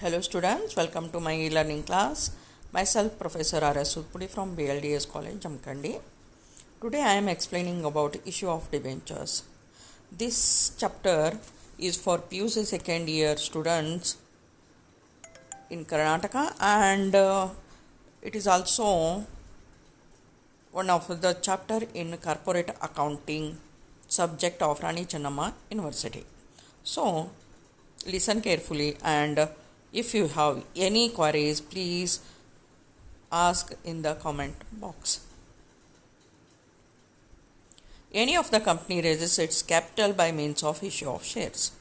Hello students, welcome to my e-learning class. Myself Professor R.S. Sudpudi from BLDS College, Jamkandi. Today I am explaining about issue of debentures. This chapter is for PUC second year students in Karnataka, and it is also one of the chapter in corporate accounting subject of Rani Chennamma University. So listen carefully, and if you have any queries, please ask in the comment box. Any of the company raises its capital by means of issue of shares,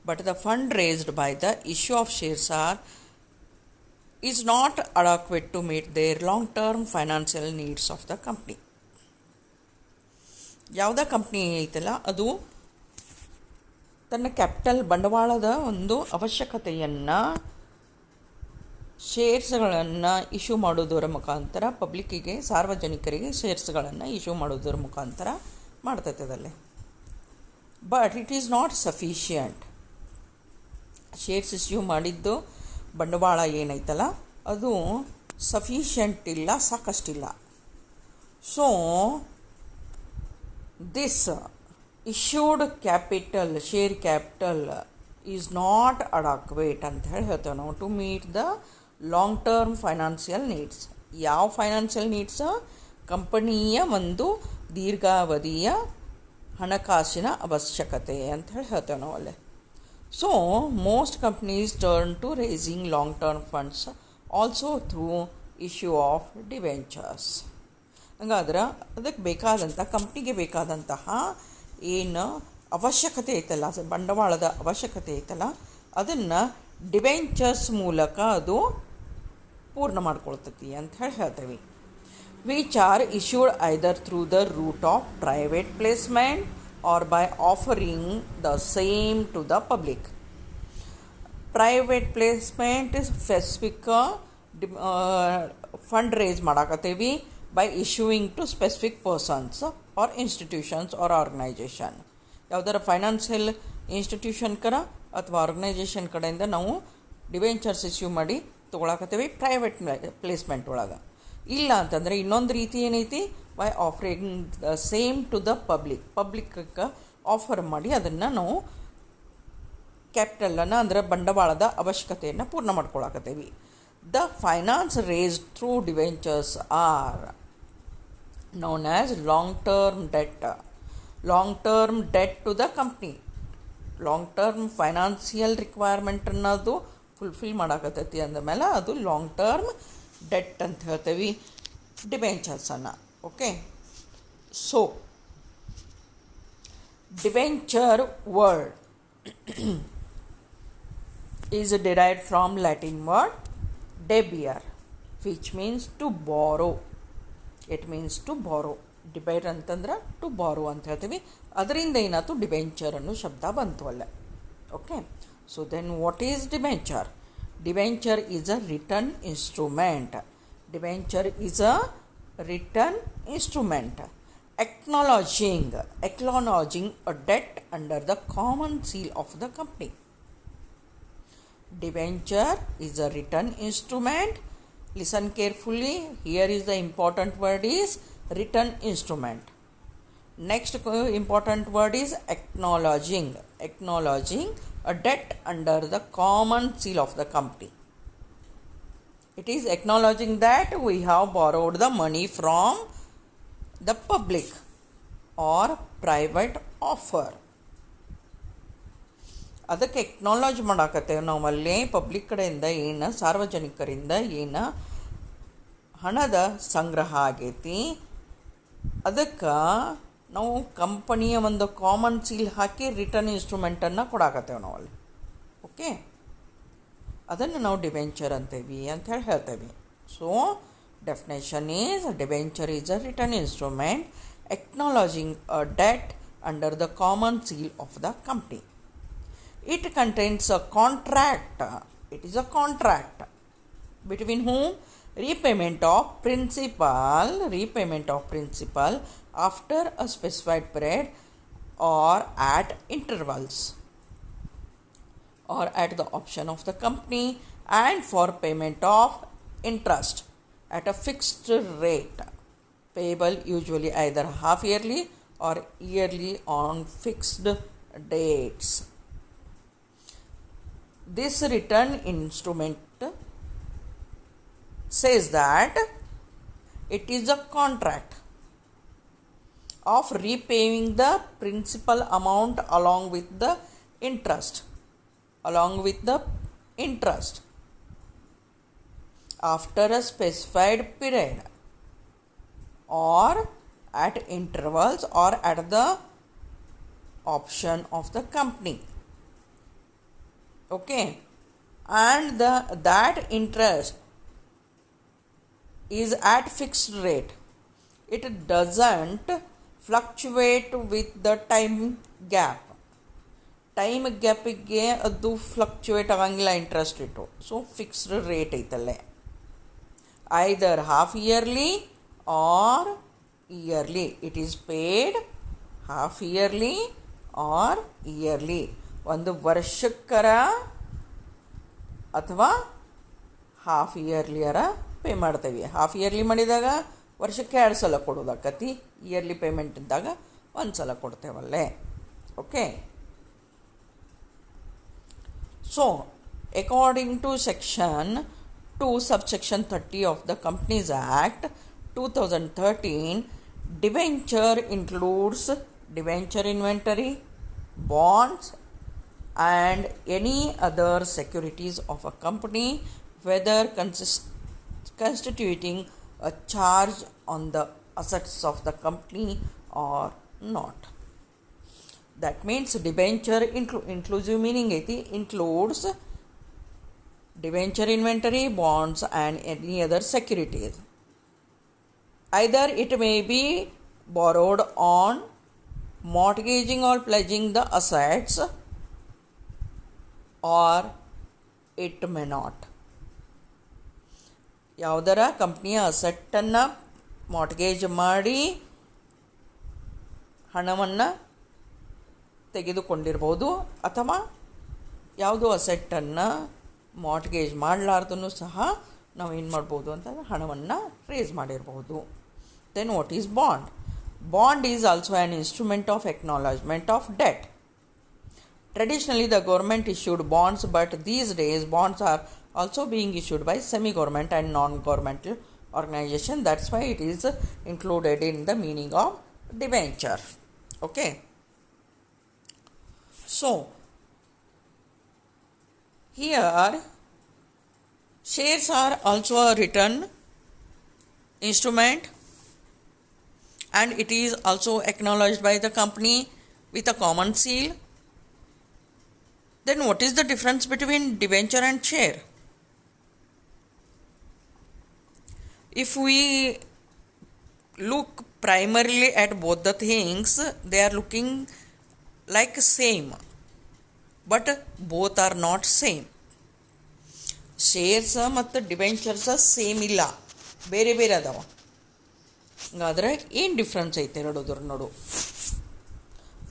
but the fund raised by the issue of shares is not adequate to meet their long-term financial needs of the company. ಯಾವುದೇ company ಐತಲ್ಲ ಅದು ತನ್ನ capital ಬಂಡವಾಳದ ಒಂದು ಅವಶ್ಯಕತೆಯನ್ನು ಶೇರ್ಸ್ಗಳನ್ನು issue ಮಾಡೋದರ ಮುಖಾಂತರ ಪಬ್ಲಿಕ್ಕಿಗೆ ಸಾರ್ವಜನಿಕರಿಗೆ ಶೇರ್ಸ್ಗಳನ್ನು ಇಶ್ಯೂ ಮಾಡೋದರ ಮುಖಾಂತರ ಮಾಡ್ತೈತದಲ್ಲಿ. But it is not sufficient. Shares issue ಮಾಡಿದ್ದು ಬಂಡವಾಳ ಏನೈತಲ್ಲ ಅದು ಸಫಿಷಿಯಂಟ್ ಇಲ್ಲ, ಸಾಕಷ್ಟಿಲ್ಲ. So this issued capital, share capital is not adequate ಅಂತ ಹೇಳಿ ಹೇಳ್ತೇವೆ ನಾವು to meet the long term financial needs. ಯಾವ ಫೈನಾನ್ಷಿಯಲ್ ನೀಡ್ಸ್? ಕಂಪನಿಯ ಒಂದು ದೀರ್ಘಾವಧಿಯ ಹಣಕಾಸಿನ ಅವಶ್ಯಕತೆ ಅಂತ ಹೇಳಿ ಹೇಳ್ತೇವೆ ನಾವು ಅಲ್ಲಿ. So most companies turn to raising long term funds also through issue of debentures. ಹಂಗಾದ್ರೆ ಅದಕ್ಕೆ ಬೇಕಾದಂಥ ಕಂಪ್ನಿಗೆ ಬೇಕಾದಂತಹ ಏನು ಅವಶ್ಯಕತೆ ಐತಲ್ಲ, ಬಂಡವಾಳದ ಅವಶ್ಯಕತೆ ಐತಲ್ಲ, ಅದನ್ನು ಡಿಬೆಂಚರ್ಸ್ ಮೂಲಕ ಅದು ಪೂರ್ಣ ಮಾಡ್ಕೊಳ್ತೈತಿ ಅಂತ ಹೇಳಿ ಹೇಳ್ತೇವೆ. Which are issued either through the route of private placement or by offering the same to the public. Private placement specific fund raise ಮಾಡಾಕತ್ತೇವಿ by issuing to specific persons or institutions or organization. ಯಾವುದರ financial institution ಕರ ಅಥವಾ organisation ಕಡೆಯಿಂದ ನಾವು debentures issue ಮಾಡಿ ತೊಗೊಳಕತ್ತೇವೆ private placement ಒಳಗೆ. ಇಲ್ಲ ಅಂತಂದರೆ ಇನ್ನೊಂದು ರೀತಿ ಏನೈತಿ, by offering the same to the ಪಬ್ಲಿಕ್ಗೆ ಆಫರ್ ಮಾಡಿ ಅದನ್ನು ನಾವು ಕ್ಯಾಪಿಟಲನ್ನು ಅಂದರೆ ಬಂಡವಾಳದ ಅವಶ್ಯಕತೆಯನ್ನು ಪೂರ್ಣ ಮಾಡ್ಕೊಳಕತ್ತೇವೆ. The finance raised through debentures are known as long-term debt. Long-term debt to the company. Long-term financial requirement ಅನ್ನೋದು ಫುಲ್ಫಿಲ್ ಮಾಡಾಕತ್ತೈತಿ ಅಂದಮೇಲೆ ಅದು ಲಾಂಗ್ ಟರ್ಮ್ ಡೆಟ್ ಅಂತ ಹೇಳ್ತೇವೆ ಡಿಬೆಂಚರ್ಸನ್ನು. Okay, so debenture word is derived from Latin word debere, which means to borrow. It means to borrow. ಡಿಬೈರ್ ಅಂತಂದ್ರೆ to ಬಾರೋ ಅಂತ ಹೇಳ್ತೀವಿ. ಅದರಿಂದ ಏನಾಯ್ತು ಡಿಬೆಂಚರ್ ಅನ್ನೋ ಶಬ್ದ ಬಂತು ಅಲ್ಲ. Okay, so then what is debenture? Debenture is a return instrument. Debenture is a return instrument acknowledging a debt under the common seal of the company. Debenture is a written instrument. Listen carefully. Here is the important word is written instrument. Next important word is acknowledging. Acknowledging a debt under the common seal of the company. It is acknowledging that we have borrowed the money from the public or private offer. ಅದಕ್ಕೆ ಎಕ್ನಾಲಜ್ ಮಾಡಾಕತ್ತೇವೆ ನಾವಲ್ಲಿ public ಕಡೆಯಿಂದ ಏನು ಸಾರ್ವಜನಿಕರಿಂದ ಏನು ಹಣದ ಸಂಗ್ರಹ ಆಗೈತಿ ಅದಕ್ಕೆ ನಾವು ಕಂಪನಿಯ ಒಂದು ಕಾಮನ್ ಸೀಲ್ ಹಾಕಿ ರಿಟರ್ನ್ ಇನ್ಸ್ಟ್ರೂಮೆಂಟನ್ನು ಕೊಡಾಕತ್ತೇವೆ ನಾವಲ್ಲಿ. ಓಕೆ, ಅದನ್ನು ನಾವು ಡಿಬೆಂಚರ್ ಅಂತೇವಿ ಅಂತ ಹೇಳಿ ಹೇಳ್ತೇವೆ. So definition is debenture is a written instrument acknowledging a debt under the common seal of the company. It contains a contract. It is a contract between whom? Repayment of principal after a specified period or at intervals or at the option of the company, and for payment of interest at a fixed rate, payable usually either half yearly or yearly on fixed dates. This return instrument says that it is a contract of repaying the principal amount along with the interest after a specified period or at intervals or at the option of the company. Okay, and that interest is at fixed rate. It doesn't fluctuate with the time gap. Time ಗ್ಯಾಪಿಗೆ ಅದು fluctuate ಆಗಂಗಿಲ್ಲ interest rate. So fixed rate ಐತಲ್ಲೇ, either half yearly or yearly. It is paid half yearly or yearly. ಒಂದು ವರ್ಷಕ್ಕರ ಅಥವಾ half ಇಯರ್ಲಿಯರ pay ಮಾಡ್ತೇವೆ. Half yearly ಮಾಡಿದಾಗ ವರ್ಷಕ್ಕೆ 2 ಸಲ ಕೊಡೋದಾಕತಿ, ಇಯರ್ಲಿ ಪೇಮೆಂಟ್ ಇದ್ದಾಗ 1 ಸಲ ಕೊಡ್ತೇವಲ್ಲೇ. Okay, so according to section 2 subsection 30 of the Companies Act 2013, debenture includes debenture inventory, bonds and any other securities of a company, whether constituting a charge on the assets of the company or not. That means debenture inclusive meaning ಐತಿ, includes debenture inventory, bonds and any other securities. Either it may be borrowed on mortgaging or pledging the assets, or it may not. ಯಾವುದರ ಕಂಪ್ನಿಯ ಅಸೆಟ್ಟನ್ನು mortgage ಮಾಡಿ ಹಣವನ್ನು ತೆಗೆದುಕೊಂಡಿರ್ಬೋದು, ಅಥವಾ ಯಾವುದೋ ಅಸೆಟ್ಟನ್ನು mortgage ಮಾಡಲಾರ್ದೂ ಸಹ ನಾವು ಏನು ಮಾಡ್ಬೋದು ಅಂತಂದರೆ ಹಣವನ್ನು ರೇಸ್ ಮಾಡಿರ್ಬೋದು. Then what is bond? Bond is also an instrument of acknowledgement of debt. Traditionally, the government issued bonds, but these days bonds are also being issued by semi-government and non-governmental organization. That's why it is included in the meaning of debenture. Okay. So, here shares are also a written instrument, and it is also acknowledged by the company with a common seal. Then what is the difference between debenture and share? If we look primarily at both the things, they are looking like same, but both are not same. Shares ಮತ್ತು debentures same ಇಲ್ಲ, ಬೇರೆ ಬೇರೆ ಅದಾವ. ಹಾಗಾದರೆ ಏನು difference ಐತೆ ಎರಡೋದ್ರ ನೋಡು.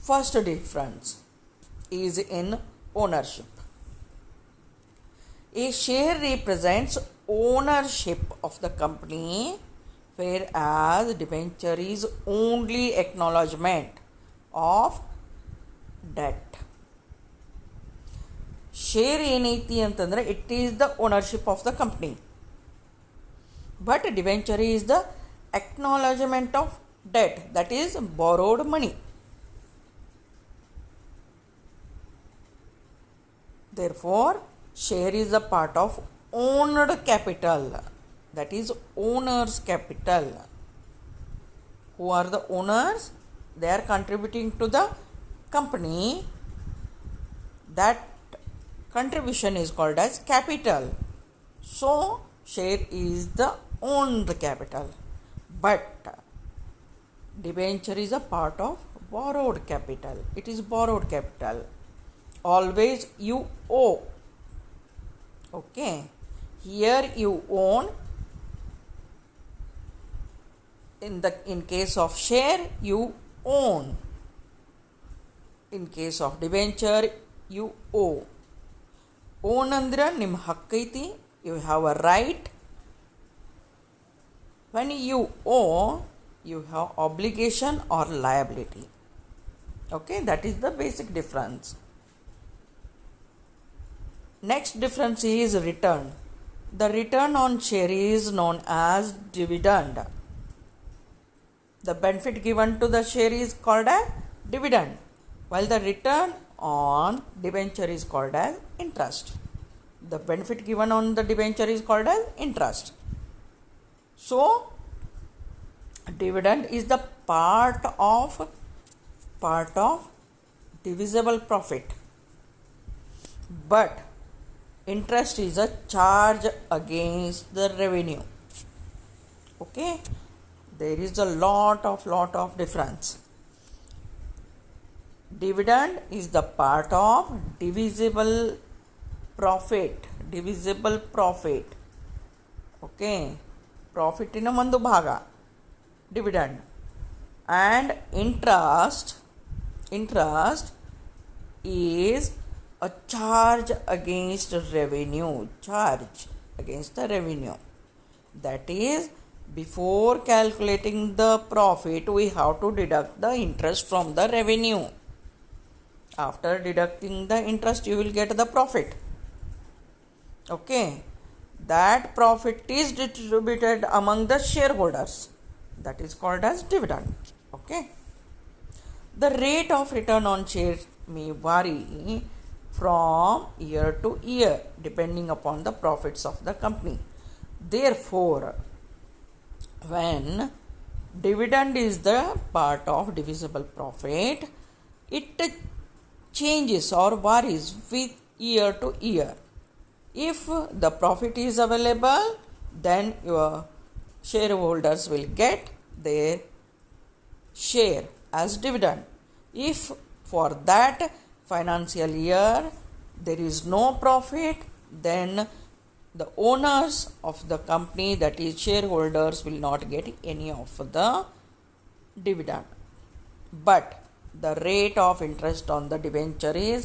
First difference is in ownership. A share represents ownership of the company, whereas debenture is only acknowledgement of debt. Share ಏನೈತಿ ಅಂತಂದರೆ it is the ownership of the company, but debenture is the acknowledgement of debt, that is borrowed money. Therefore, share is a part of owned capital, that is owner's capital. Who are the owners? They are contributing to the company. That contribution is called as capital. So, share is the owned capital. But debenture is a part of borrowed capital. It is borrowed capital. Always you owe. Okay, here you own. In case of share you own. In case of debenture you owe. Own ಅಂದ್ರೆ ನಿಮ್ಮ ಹಕ್ಕೈತಿ, you have a right. When you owe, you have obligation or liability. Okay, that is the basic difference. Next difference is return. The return on share is known as dividend. The benefit given to the share is called as dividend, while the return on debenture is called as interest. The benefit given on the debenture is called as interest. So, dividend is the part of divisible profit, but interest is a charge against the revenue. Okay, there is a lot of difference. Dividend is the part of divisible profit. Okay, profit in ಒಂದು ಭಾಗ dividend. And interest is a charge against revenue. That is, before calculating the profit, we have to deduct the interest from the revenue. After deducting the interest, you will get the profit. Okay, that profit is distributed among the shareholders. That is called as dividend. Okay, the rate of return on shares may vary from year to year depending upon the profits of the company. Therefore, when dividend is the part of divisible profit, it changes or varies with year to year. If the profit is available, then your shareholders will get their share as dividend. If for that financial year there is no profit, then the owners of the company, that is shareholders, will not get any of the dividend. But the rate of interest on the debenture is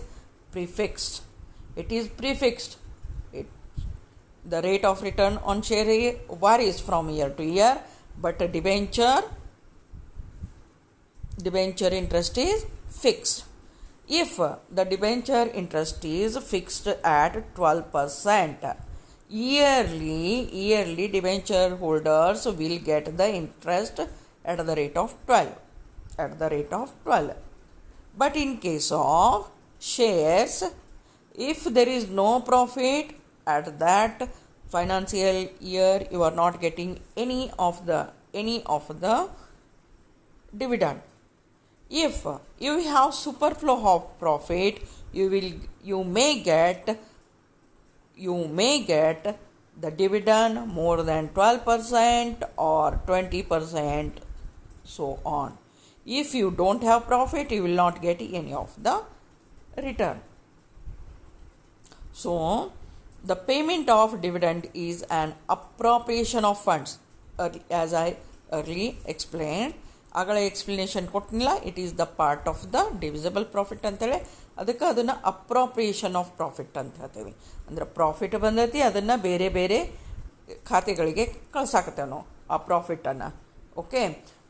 prefixed. The rate of return on share varies from year to year, but a debenture interest is fixed. If the debenture interest is fixed at 12%, yearly debenture holders will get the interest at the rate of 12. But in case of shares, if there is no profit at that financial year, you are not getting any of the dividend. If you have superflow of profit, you may get the dividend more than 12% or 20%, so on. If you don't have profit, you will not get any of the return. So, the payment of dividend is an appropriation of funds. As I earlier explained, ಆಗಲೇ explanation ಕೊಟ್ಟಿಲ್ಲ, it is the part of the divisible profit ಅಂತೇಳಿ. ಅದಕ್ಕೆ ಅದನ್ನು appropriation of profit ಅಂತ ಹೇಳ್ತೇವೆ. ಅಂದ್ರೆ profit ಬಂದೈತಿ, ಅದನ್ನು ಬೇರೆ ಬೇರೆ ಖಾತೆಗಳಿಗೆ ಕಳ್ಸಾಕತ್ತೇವೆ ನಾವು ಆ ಪ್ರಾಫಿಟನ್ನು. ಓಕೆ,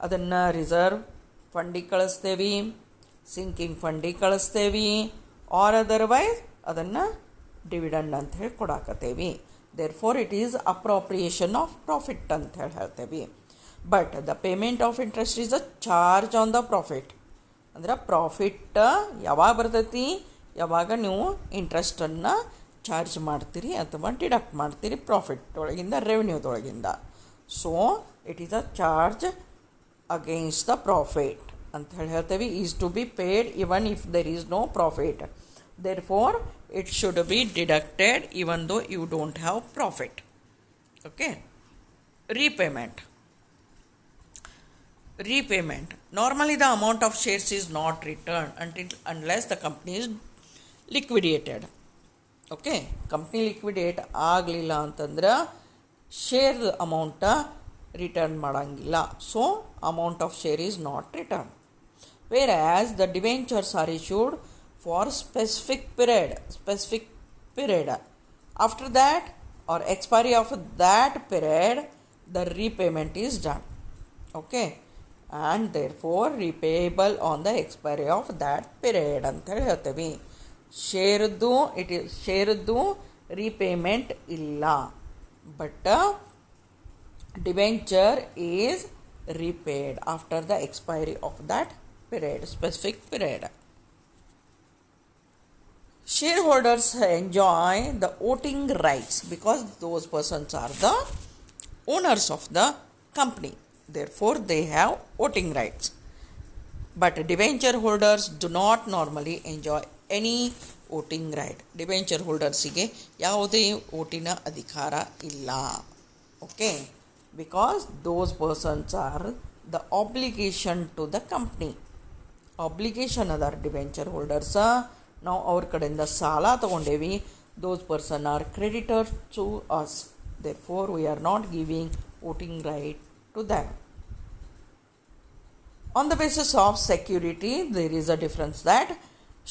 ಅದನ್ನು ರಿಸರ್ವ್ ಫಂಡಿಗೆ ಕಳಿಸ್ತೇವೆ, ಸಿಂಕಿಂಗ್ ಫಂಡಿಗೆ ಕಳಿಸ್ತೇವೆ, ಆರ್ ಅದರ್ವೈಸ್ ಅದನ್ನು ಡಿವಿಡೆಂಡ್ ಅಂತ ಹೇಳಿ ಕೊಡಾಕತ್ತೇವೆ. Therefore it is appropriation of profit ಅಂತ ಹೇಳ್ತೇವೆ. But the payment of interest is a charge on the profit. ಅಂದ್ರೆ ಪ್ರಾಫಿಟ್ ಯಾವಾಗ ಬರ್ತೈತಿ, ಯಾವಾಗ ನೀವು ಇಂಟ್ರೆಸ್ಟನ್ನು ಚಾರ್ಜ್ ಮಾಡ್ತೀರಿ ಅಥವಾ ಡಿಡಕ್ಟ್ ಮಾಡ್ತೀರಿ ಪ್ರಾಫಿಟ್ ಒಳಗಿಂದ, ರೆವೆನ್ಯೂದೊಳಗಿಂದ. So it is a charge against the profit ಅಂತ ಹೇಳ್ತೇವೆ. Is to be paid even if there is no profit. Therefore it should be deducted even though you don't have profit. Okay, repayment. Normally the amount of shares is not returned unless the company is liquidated. Okay, company liquidate ಆಗಲಿಲ್ಲ ಅಂತಂದ್ರೆ share amount return ಮಾಡಂಗಿಲ್ಲ. So amount of share is not return. Whereas the debentures are issued for specific period. After that or expiry of that period, the repayment is done. Okay, and therefore repayable on the expiry of that period ಅಂತೇಳಿ ಹೇಳ್ತೀವಿ. ಶೇರ್ದು repayment ಇಲ್ಲ, but debenture is repaid after the expiry of that period, specific period. Shareholders enjoy the voting rights because those persons are the owners of the company. Therefore, they have voting rights. But debenture holders do not normally enjoy any voting right. Debenture holders ಗೆ ಯಾವುದೇ ಓಟಿನ ಅಧಿಕಾರ ಇಲ್ಲ. Okay, because those persons are the obligation to the company. Obligation ಅದರ debenture holders. ನಾವು ಅವ್ರ ಕಡೆಯಿಂದ ಸಾಲ ತಗೊಂಡೇವಿ. those person are creditors to us. Therefore, we are not giving voting right to them. On the basis of security, there is a difference that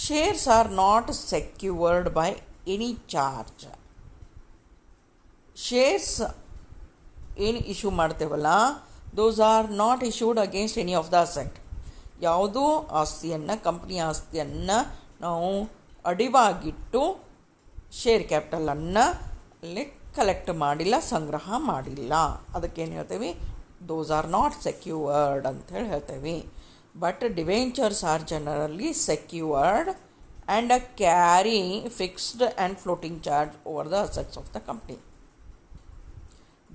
shares are not secured by any charge. Shares ಏನು issue ಮಾಡ್ತೇವಲ್ಲ, those are not issued against any of the asset. ಯಾವುದೂ ಆಸ್ತಿಯನ್ನು, ಕಂಪ್ನಿಯ ಆಸ್ತಿಯನ್ನು ನಾವು ಅಡಿವಾಗಿಟ್ಟು share ಕ್ಯಾಪಿಟಲನ್ನು ಅಲ್ಲಿ collect ಮಾಡಿಲ್ಲ, ಸಂಗ್ರಹ ಮಾಡಿಲ್ಲ. ಅದಕ್ಕೇನು ಹೇಳ್ತೀವಿ, those are not secured ಅಂತ ಹೇಳಿ ಹೇಳ್ತೇವೆ. But debentures are generally secured and carry fixed and floating charge over the assets of the company.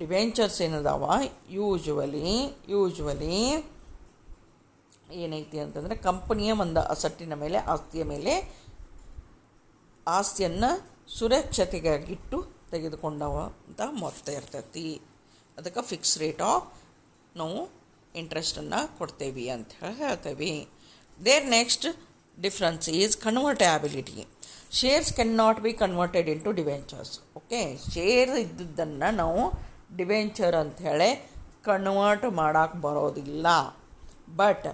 Debentures ಏನದಾವ, ಯೂಶ್ವಲಿ ಏನೈತಿ ಅಂತಂದರೆ ಕಂಪನಿಯ ಒಂದು ಅಸಟ್ಟಿನ ಮೇಲೆ, ಆಸ್ತಿಯ ಮೇಲೆ ಆಸ್ತಿಯನ್ನು ಸುರಕ್ಷತೆಗಾಗಿಟ್ಟು ತೆಗೆದುಕೊಂಡವಂಥ ಮೊತ್ತ ಇರ್ತೈತಿ. ಅದಕ್ಕೆ ಫಿಕ್ಸ್ ರೇಟ್ ಆಫ್ ನಾವು ಇಂಟ್ರೆಸ್ಟನ್ನು ಕೊಡ್ತೇವೆ ಅಂತ ಹೇಳಿ ಹೇಳ್ತೇವೆ. There next difference is convertibility. Shares can not be converted into debentures. Okay, share ಇದ್ದದ್ದನ್ನು ನಾವು ಡಿಬೆಂಚರ್ ಅಂಥೇಳಿ ಕನ್ವರ್ಟ್ ಮಾಡೋಕ್ಕೆ ಬರೋದಿಲ್ಲ. But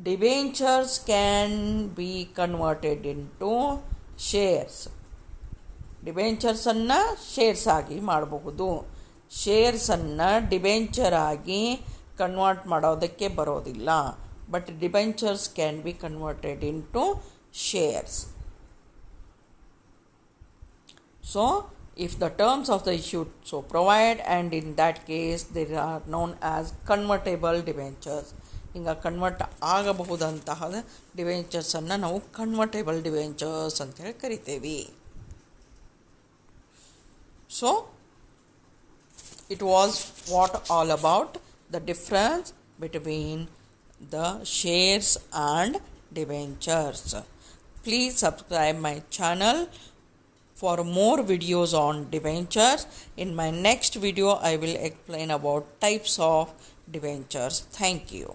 debentures can be converted into shares. ಡಿಬೆಂಚರ್ಸನ್ನು ಶೇರ್ಸ್ ಆಗಿ ಮಾಡಬಹುದು. ಶೇರ್ಸನ್ನು ಡಿಬೆಂಚರ್ ಆಗಿ ಕನ್ವರ್ಟ್ ಮಾಡೋದಕ್ಕೆ ಬರೋದಿಲ್ಲ. But debentures can be converted into shares. So if the terms of the issue so provide, and in that case they are known as convertible debentures. ಹಿಂಗೆ convert ಆಗಬಹುದಂತಹ ಡಿಬೆಂಚರ್ಸನ್ನು ನಾವು convertible debentures ಅಂತೇಳಿ ಕರಿತೇವೆ. So it was what all about the difference between the shares and debentures. Please subscribe my channel for more videos on debentures. In my next video, I will explain about types of debentures. Thank you.